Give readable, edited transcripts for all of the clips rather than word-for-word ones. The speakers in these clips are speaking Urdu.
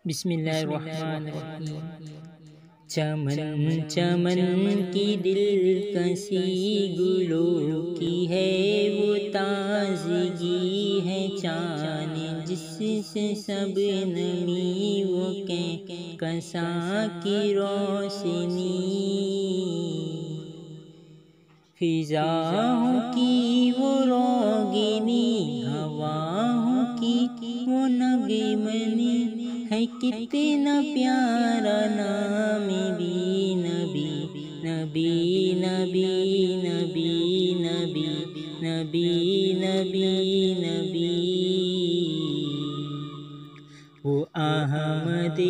بسم اللہ الرحمن الرحیم۔ چمن چمن کی دلکشی گلوں کی ہے وہ تازگی ہے، چاند جس سے سب نمی وہ کہکشاں کی روشنی، فضاؤں کی وہ روگنی، ہواؤں کی وہ نغمنی ہے، کتنا پیارا نام بھی نبی نبی نبی نبی نبی نبی نبی نبی۔ وہ احمد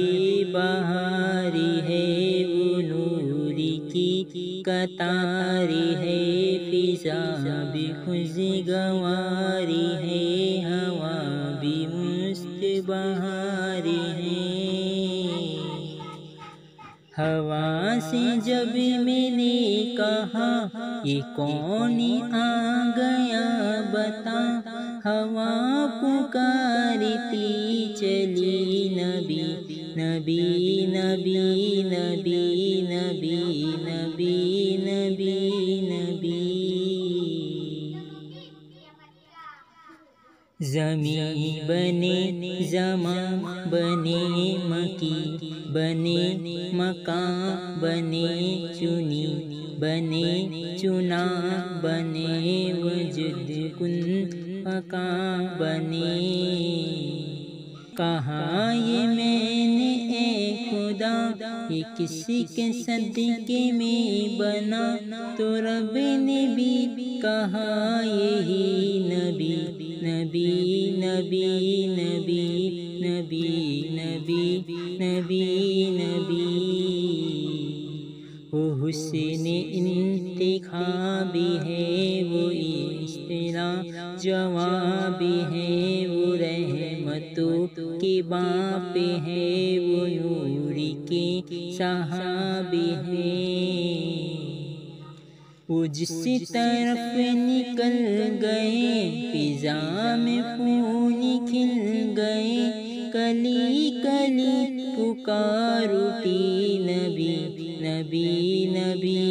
بہاری ہے، وہ نور کی قطاری ہے، فضا بھی خوشگواری ہے، ہوا بھی مست بہاری ہے۔ ہوا سے جب میں نے کہا یہ کون آ گیا بتا، ہوا پکارتی چلی نبی نبی نبی نبی نبی نبی نبی نبی۔ زمیں بنے زمان بنے مکی بنے مکان بنے چنی بنے چنا بنے وجود کن مکان بنے، کہا یہ میں نے اے خدا یہ کس کے صدقے میں بنا، تو رب نے بھی کہا یہی نبی نبی نبی نبی نبی نبی نبی نبی۔ وہ حسن انتخاب ہے، وہ اصطلاح جواب ہے، وہ رحمتوں کے باپ ہے، وہ نور کے صحاب ہے۔ وہ جس طرف نکل گئے فضا میں پھول کھل گئے، کلی کلی پکار اٹھی نبی نبی نبی